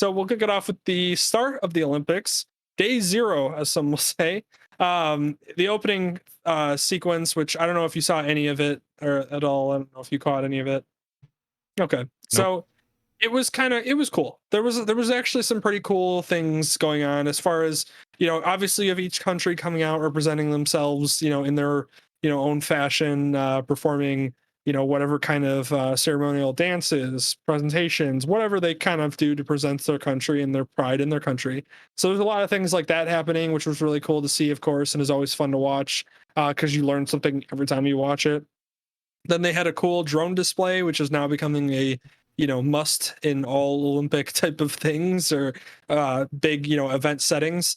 So we'll kick it off with the start of the Olympics, day zero, as some will say. The opening sequence, which I don't know if you saw any of it or at all. I don't know if you caught any of it. Okay, Nope. so it was cool. There was actually some pretty cool things going on as far as, obviously you have each country coming out representing themselves, in their, own fashion, performing, whatever kind of ceremonial dances, presentations, whatever they kind of do to present their country and their pride in their country. So there's a lot of things like that happening, which was really cool to see, of course, and is always fun to watch, because you learn something every time you watch it. Then they had a cool drone display, which is now becoming a, must in all Olympic type of things, or big, event settings.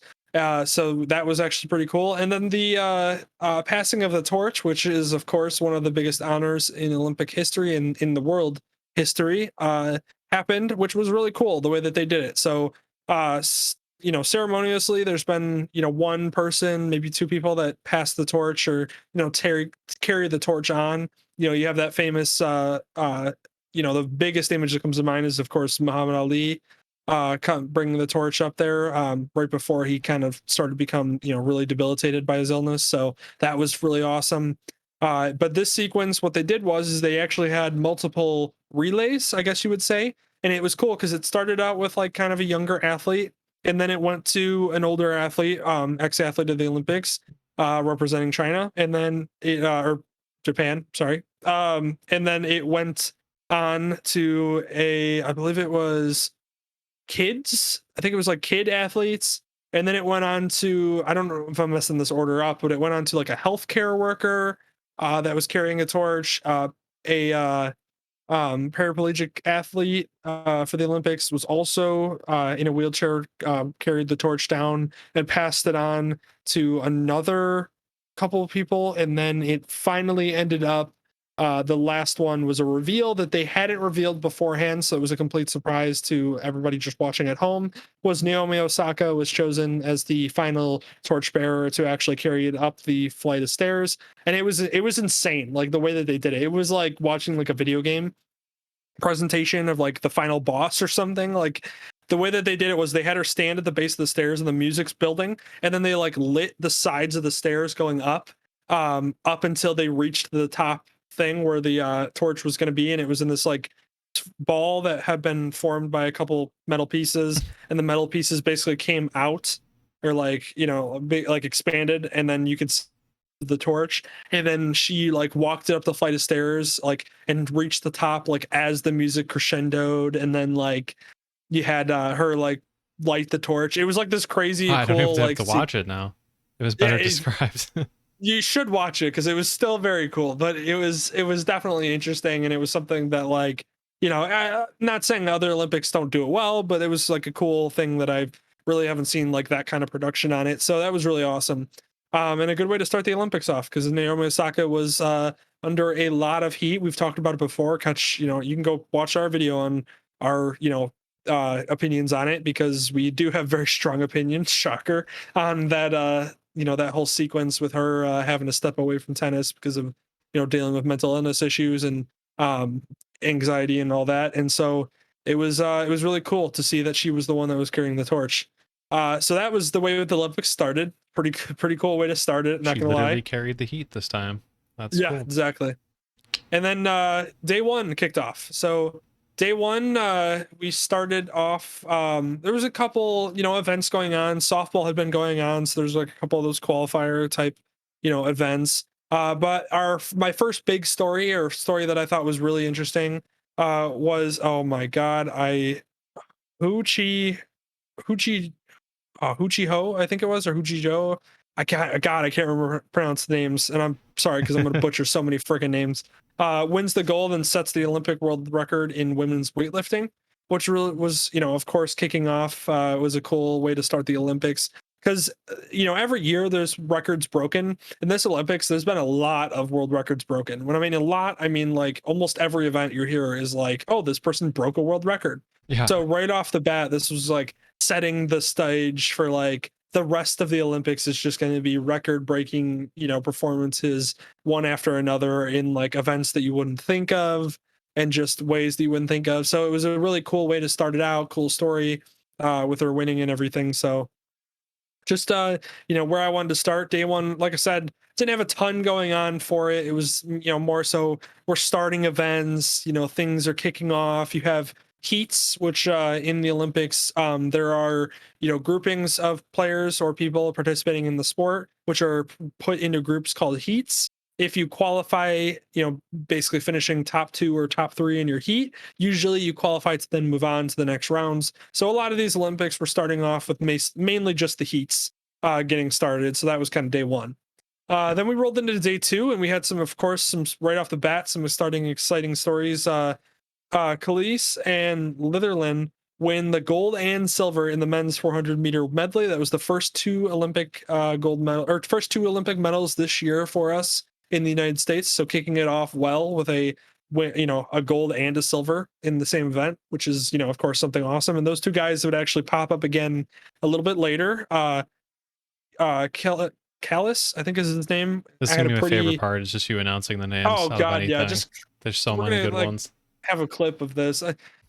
So that was actually pretty cool. And then the passing of the torch, which is of course one of the biggest honors in Olympic history and in the world history, happened, which was really cool the way that they did it. So ceremoniously, there's been, one person, maybe two people that pass the torch, or, carry the torch on. You have that famous the biggest image that comes to mind is of course Muhammad Ali, bringing the torch up there, right before he kind of started to become, really debilitated by his illness. So that was really awesome. But this sequence, what they did was is they actually had multiple relays, I guess you would say. And it was cool because it started out with like kind of a younger athlete, and then it went to an older athlete, ex-athlete of the Olympics, representing China, and then or Japan, sorry. And then it went on to I believe it was kids. I think it was like kid athletes. And then it went on to, I don't know if I'm messing this order up, but it went on to like a healthcare worker that was carrying a torch, a paraplegic athlete for the Olympics was also in a wheelchair, carried the torch down and passed it on to another couple of people. And then it finally ended up, the last one was a reveal that they hadn't revealed beforehand. So it was a complete surprise to everybody just watching at home. Was Naomi Osaka was chosen as the final torchbearer to actually carry it up the flight of stairs. And it was insane, like the way that they did it. It was like watching like a video game presentation of like the final boss or something. Like the way that they did it was they had her stand at the base of the stairs and the music's building, and then they like lit the sides of the stairs going up, up until they reached the top thing where the torch was going to be. And it was in this like ball that had been formed by a couple metal pieces, and the metal pieces basically came out, or like, like expanded, and then you could see the torch. And then she like walked it up the flight of stairs, like, and reached the top like as the music crescendoed, and then like you had her like light the torch. It was like this crazy I don't even cool have like to watch it now. It was yeah, better described. you should watch it because it was still very cool, but it was definitely interesting. And it was something that, like, not saying other Olympics don't do it well, but it was like a cool thing that I really haven't seen like that kind of production on it. So that was really awesome, and a good way to start the Olympics off, because Naomi Osaka was under a lot of heat. We've talked about it before. Catch, you can go watch our video on our opinions on it, because we do have very strong opinions, shocker, on that that whole sequence with her having to step away from tennis because of, dealing with mental illness issues and um anxiety and all that. And so it was really cool to see that she was the one that was carrying the torch. So that was the way that the Olympics started. Pretty cool way to start it, not She gonna lie. literally carried the heat this time. That's Yeah, cool. exactly. And then day one kicked off. So day one, we started off. There was a couple, events going on. Softball had been going on, so there's like a couple of those qualifier type, events. But my first big story, or story that I thought was really interesting, was, oh my god, Hoochie Hoochie Hoochie Ho, I think it was, or Hoochie Joe. I can't remember pronounce the names, and I'm sorry because I'm going to butcher so many freaking names. Wins the gold and sets the Olympic world record in women's weightlifting, which really was, of course, kicking off. Was a cool way to start the Olympics, because every year there's records broken. In this Olympics, there's been a lot of world records broken. When I mean a lot, I mean like almost every event you hear is like, oh, this person broke a world record. Yeah. So right off the bat, this was like setting the stage for like the rest of the Olympics is just going to be record breaking, performances one after another in like events that you wouldn't think of. and just ways that you wouldn't think of. So it was a really cool way to start it out, cool story with her winning and everything. So just where I wanted to start day one, like I said, didn't have a ton going on for it. It was more so we're starting events, things are kicking off. You have heats, which in the Olympics there are groupings of players or people participating in the sport, which are put into groups called heats. If you qualify, basically finishing top 2 or top 3 in your heat, usually you qualify to then move on to the next rounds. So a lot of these Olympics were starting off with mainly just the heats getting started. So that was kind of day one. Then we rolled into day 2, and we had of course, some right off the bat, some starting exciting stories. Khalees and Litherland win the gold and silver in the men's 400-meter medley. That was the first 2 Olympic gold medal, or first 2 Olympic medals this year for us in the United States. So kicking it off well with a gold and a silver in the same event, which is of course something awesome. And those 2 guys would actually pop up again a little bit later. Callis, I think is his name. This I is had gonna a be my favorite pretty part. Is just you announcing the names oh out of god, yeah, anything. just There's so we're many gonna good ones. have a clip of this.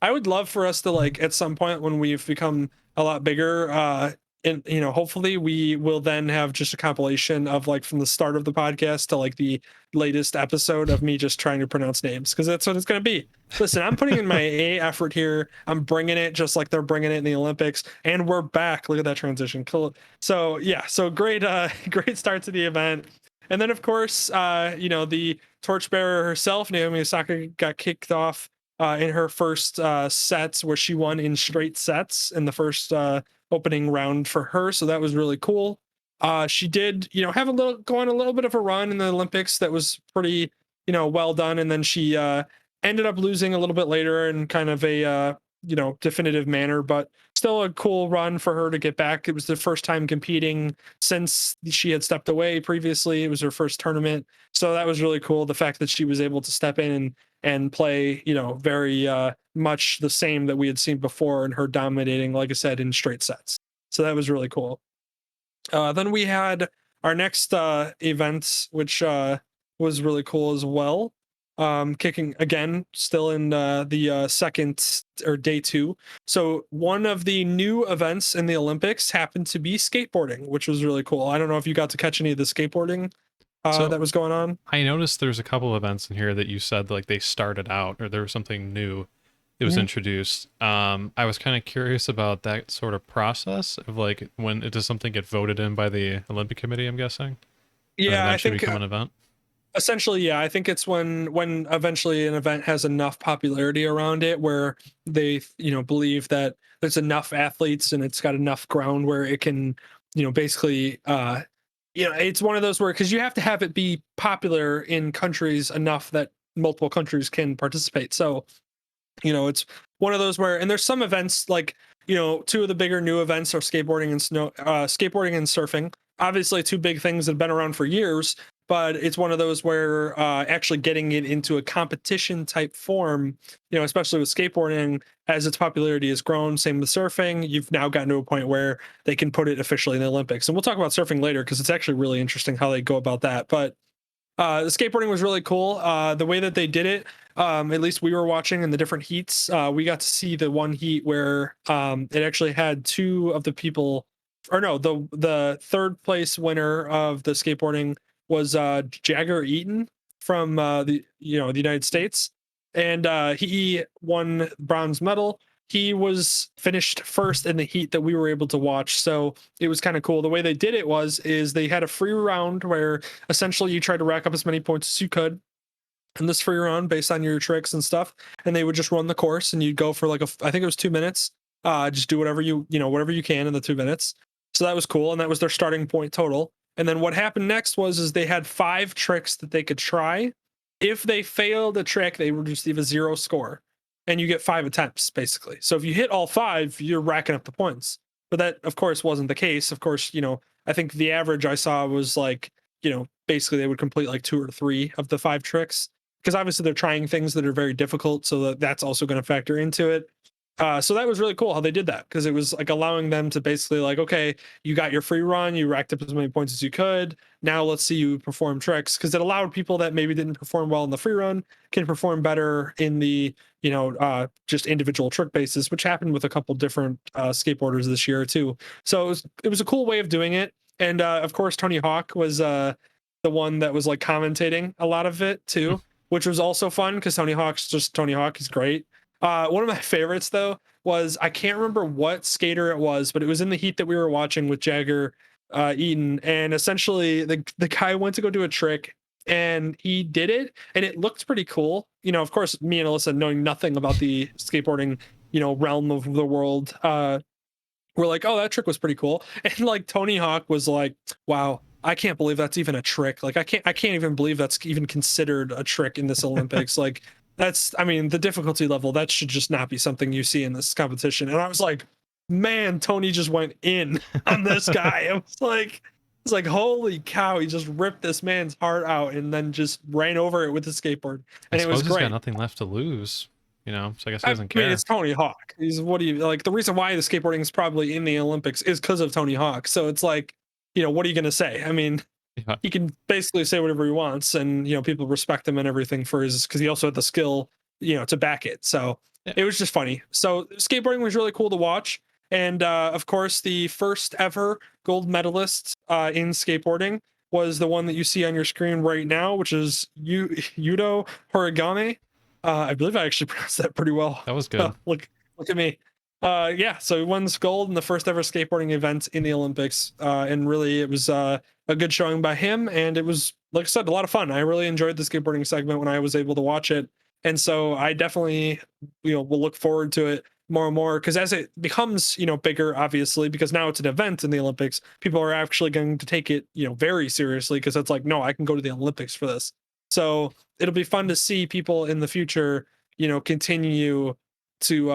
I would love for us to at some point when we've become a lot bigger, and hopefully we will then have just a compilation of from the start of the podcast to the latest episode of me just trying to pronounce names, because that's what it's going to be. Listen, I'm putting in my effort here. I'm bringing it just like they're bringing it in the Olympics, and we're back. Look at that transition. Cool. So yeah, so great, great start to the event. And then of course, the torchbearer herself, Naomi Osaka, got kicked off in her first sets, where she won in straight sets in the first opening round for her. So that was really cool. She did, have go on a little bit of a run in the Olympics that was pretty, well done. And then she ended up losing a little bit later in kind of a, definitive manner, but still a cool run for her to get back. It was the first time competing since she had stepped away previously. It was her first tournament. So that was really cool. The fact that she was able to step in and play, very much the same that we had seen before, and her dominating, like I said, in straight sets. So that was really cool. Then we had our next event, which was really cool as well. Kicking again, still in the second or day 2. So one of the new events in the Olympics happened to be skateboarding, which was really cool. I don't know if you got to catch any of the skateboarding So that was going on. I noticed there's a couple events in here that you said they started out, or there was something new that was Mhm. introduced. I was kind of curious about that sort of process of when does something get voted in by the Olympic Committee, I'm guessing, and then Yeah, I eventually think become an event. essentially, yeah, I think it's when eventually an event has enough popularity around it where they believe that there's enough athletes and it's got enough ground where it can basically it's one of those where, because you have to have it be popular in countries enough that multiple countries can participate. So it's one of those where, and there's some events 2 of the bigger new events are skateboarding and skateboarding and surfing. Obviously 2 big things that have been around for years, but it's one of those where actually getting it into a competition type form, especially with skateboarding, as its popularity has grown. Same with surfing. You've now gotten to a point where they can put it officially in the Olympics, and we'll talk about surfing later because it's actually really interesting how they go about that. But the skateboarding was really cool. The way that they did it, at least we were watching in the different heats, we got to see the one heat where it actually had 2 of the people, or no, the third place winner of the skateboarding was Jagger Eaton from the United States, and he won bronze medal. He was finished first in the heat that we were able to watch, so it was kind of cool. The way they did it is they had a free round where essentially you try to rack up as many points as you could in this free round based on your tricks and stuff, and they would just run the course, and you'd go for I think it was 2 minutes, just do whatever whatever you can in the 2 minutes. So that was cool, and that was their starting point total. And then what happened next was they had 5 tricks that they could try. If they failed a trick, they would receive a 0 score, and you get 5 attempts basically. So if you hit all 5, you're racking up the points. But that of course wasn't the case. Of course, I think the average I saw was basically they would complete 2 or 3 of the 5 tricks, because obviously they're trying things that are very difficult, so that's also going to factor into it. So that was really cool how they did that, because it was like allowing them to basically like, okay, you got your free run, you racked up as many points as you could. Now let's see you perform tricks, because it allowed people that maybe didn't perform well in the free run can perform better in the just individual trick basis, which happened with a couple different skateboarders this year too. So it was a cool way of doing it, and of course Tony Hawk was the one that was like commentating a lot of it Hmm. too, which was also fun because Tony Hawk's just Tony Hawk. He's great. One of my favorites though was, I can't remember what skater it was, but it was in the heat that we were watching with Jagger Eaton, and essentially the guy went to go do a trick and he did it and it looked pretty cool. Of course, me and Alyssa, knowing nothing about the skateboarding realm of the world, we're like, oh, that trick was pretty cool. And like Tony Hawk was like, wow, I can't believe that's even a trick. Like I can't even believe that's even considered a trick in this Olympics. Like that's, I mean, the difficulty level, that should just not be something you see in this competition. And I was like, man, Tony just went in on this guy. It's like, holy cow, he just ripped this man's heart out and then just ran over it with the skateboard. I And it was suppose he's got great. nothing left to lose, so I guess he I doesn't mean, care. it's Tony Hawk. He's, what do you like? The reason why the skateboarding is probably in the Olympics is because of Tony Hawk. So it's like, what are you going to say? I mean, Yeah. he can basically say whatever he wants, and people respect him and everything for his, because he also had the skill, to back it. So Yeah. it was just funny. So skateboarding was really cool to watch, and of course, the first ever gold medalist in skateboarding was the one that you see on your screen right now, which is Yudo Horigame. I believe I actually pronounced that pretty well. That was good. Look at me. Yeah, so he won gold in the first ever skateboarding event in the Olympics, and really it was a good showing by him, and it was, like I said, a lot of fun. I really enjoyed the skateboarding segment when I was able to watch it, and so I definitely will look forward to it more and more, because as it becomes bigger, obviously, because now it's an event in the Olympics, people are actually going to take it very seriously, because it's like, no, I can go to the Olympics for this. So it'll be fun to see people in the future continue to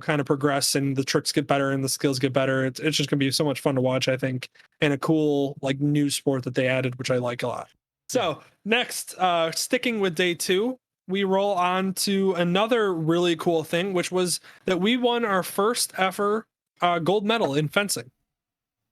kind of progress, and the tricks get better and the skills get better. It's just gonna be so much fun to watch, I think, and a cool like new sport that they added, which I like a lot. Yeah. So next, sticking with day two, we roll on to another really cool thing, which was that we won our first ever gold medal in fencing,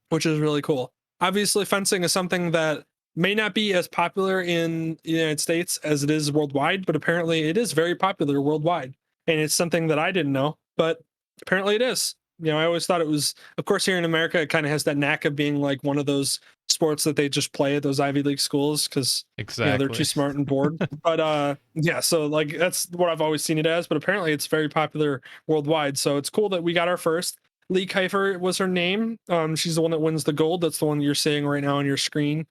which is really cool. Obviously, fencing is something that may not be as popular in the United States as it is worldwide, but apparently it is very popular worldwide. And it's something that I didn't know, but apparently it is. I always thought it was, of course, here in America, it kind of has that knack of being like one of those sports that they just play at those Ivy League schools because they're too Exactly. smart and bored. But yeah, so like that's what I've always seen it as, but apparently it's very popular worldwide. So it's cool that we got our first. Lee Kiefer was her name. She's the one that wins the gold. That's the one you're seeing right now on your screen.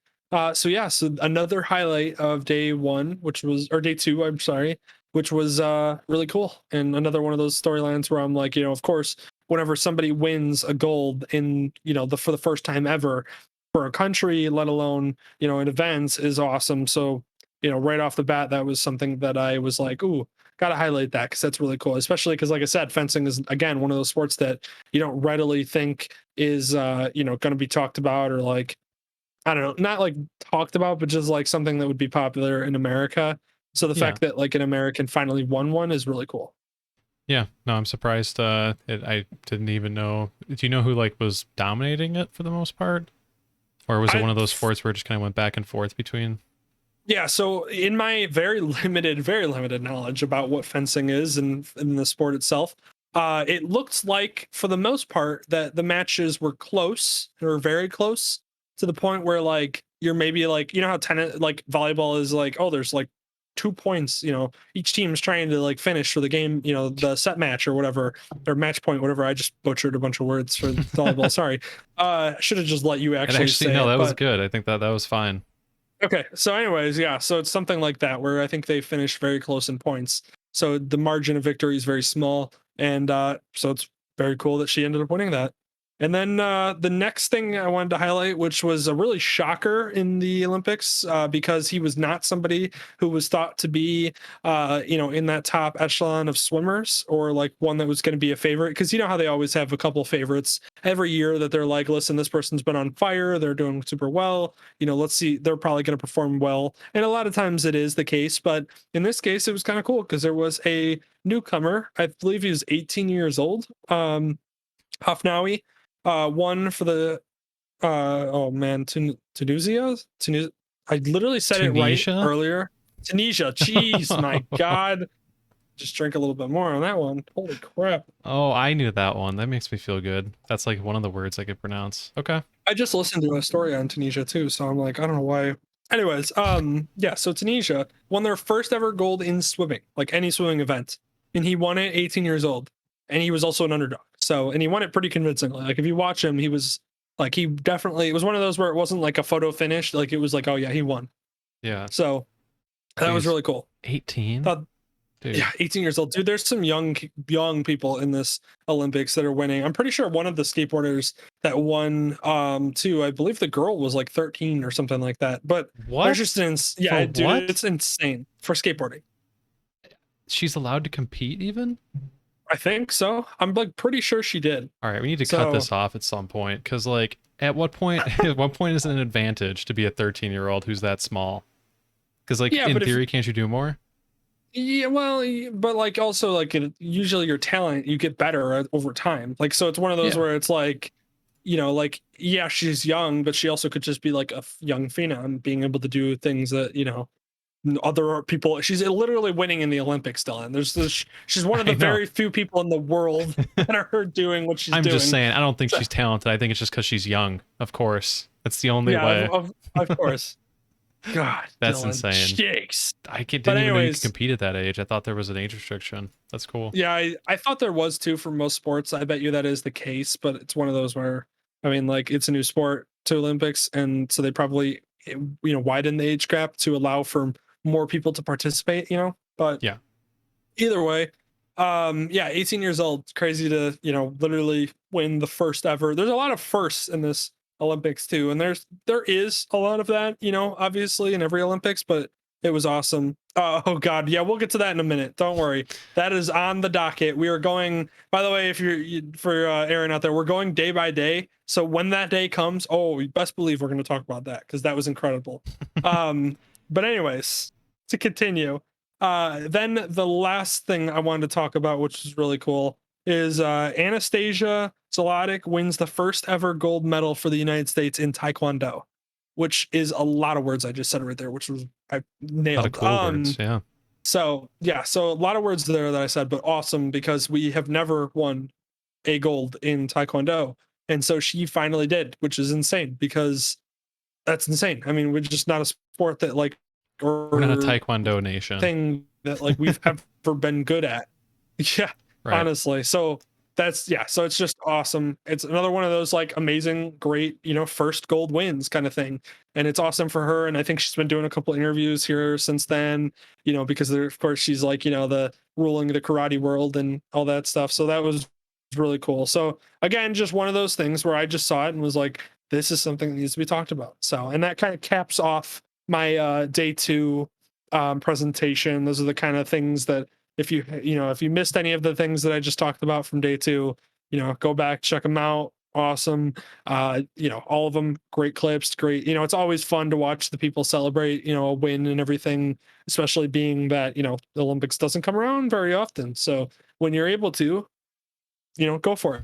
So yeah, so another highlight of day one, or day two, I'm sorry, which was really cool. And another one of those storylines where I'm like, of course, whenever somebody wins a gold in, for the first time ever for a country, let alone, in events, is awesome. So, right off the bat, that was something that I was like, ooh, gotta highlight that, because that's really cool. Especially because, like I said, fencing is again one of those sports that you don't readily think is going to be talked about, or like, I don't know, not like talked about, but just like something that would be popular in America. So the Yeah. fact that like an American finally won one is really cool. Yeah. No, I'm surprised. I didn't even know. Do you know who like was dominating it for the most part, or was it I one of those sports where it just kind of went back and forth between? Yeah, so in my very limited knowledge about what fencing is and in the sport itself, it looked like for the most part that the matches were close or very close, to the point where like you're maybe like, how tennis, like volleyball is like, oh, there's like 2 points, each team is trying to like finish for the game, the set match or whatever, or match point, whatever. I just butchered a bunch of words for volleyball. Sorry. Should have just let you And actually actually, say no, it, that was but good. I think that was fine. okay, so anyways, yeah, so it's something like that where I think they finished very close in points. So the margin of victory is very small, and so it's very cool that she ended up winning that. And then the next thing I wanted to highlight, which was a really shocker in the Olympics, because he was not somebody who was thought to be, in that top echelon of swimmers, or like one that was going to be a favorite. Because you know how they always have a couple favorites every year that they're like, listen, this person's been on fire, they're doing super well, let's see, they're probably going to perform well. And a lot of times it is the case, but in this case it was kind of cool because there was a newcomer, I believe he was 18 years old, Hafnawi, won for the oh man, Tunisia. I literally said it right Tunisia? earlier. Tunisia. Jeez, my God. Just drink a little bit more on that one. Holy crap. Oh, I knew that one. That makes me feel good. That's like one of the words I could pronounce. Okay. I just listened to a story on Tunisia too, so I'm like, I don't know why. Anyways, yeah, so Tunisia won their first ever gold in swimming, like any swimming event. And he won it 18 years old. And he was also an underdog. So, and he won it pretty convincingly. Like if you watch him, he was like, he definitely, it was one of those where it wasn't like a photo finish. Like it was like, oh yeah, he won. Yeah. So that was Jeez. really cool. 18? Thought, Dude. yeah, 18 years old. Dude, there's some young people in this Olympics that are winning. I'm pretty sure one of the skateboarders that won too, I believe the girl was like 13 or something like that. But What? there's just yeah, For dude, what? it's insane for skateboarding. She's allowed to compete even? I think so. I'm like pretty sure she did. All right, we need to So- cut this off at some point because, like, at what point is it an advantage to be a 13-year-old who's that small? Because, like, Yeah, in but theory, can't you do more? Yeah, well, but like also like usually your talent you get better over time. Like so, it's one of those Yeah. where it's like, like yeah, she's young, but she also could just be like a young phenom, being able to do things that other people. She's literally winning in the Olympics still, and she's one of the I know. very few people in the world that are her doing what she's I'm doing. just saying, I don't think she's talented. I think it's just because she's young. Of course, that's the only Yeah, way. of course. God, That's Dylan, insane. Jakes. Didn't But even know you anyways- could compete at that age. I thought there was an age restriction. That's cool. Yeah, I thought there was too for most sports. I bet you that is the case, but it's one of those where, I mean, like it's a new sport to Olympics, and so they probably widen the age gap to allow for more people to participate. But Yeah. either way, yeah, 18 years old, it's crazy to literally win the first ever. There's a lot of firsts in this Olympics too, and there is a lot of that, obviously in every Olympics, but it was awesome. Oh God, yeah, we'll get to that in a minute. Don't worry, that is on the docket. We are going. By the way, if for Aaron out there, we're going day by day. So when that day comes, oh, you best believe we're going to talk about that because that was incredible. But anyways, to continue, then the last thing I wanted to talk about, which is really cool, is Anastasia Zolotic wins the first ever gold medal for the United States in Taekwondo, which is a lot of words I just said right there, which was I A nailed. lot of cool words. Yeah. So yeah, so a lot of words there that I said, but awesome because we have never won a gold in Taekwondo, and so she finally did, which is insane because that's insane. I mean, we're just not a sport that like We're not a Taekwondo nation. thing that like we've ever been good at. Yeah, Right. honestly. So that's so it's just awesome. It's another one of those like amazing, great, first gold wins kind of thing. And it's awesome for her. And I think she's been doing a couple interviews here since then, because of course she's like, the ruling the karate world and all that stuff. So that was really cool. So again, just one of those things where I just saw it and was like, this is something that needs to be talked about. So, and that kind of caps off my day 2 presentation. Those are the kind of things that if you missed any of the things that I just talked about from day 2, go back, check them out. Awesome. All of them great clips, great. It's always fun to watch the people celebrate, a win and everything, especially being that, the Olympics doesn't come around very often. So when you're able to, go for it.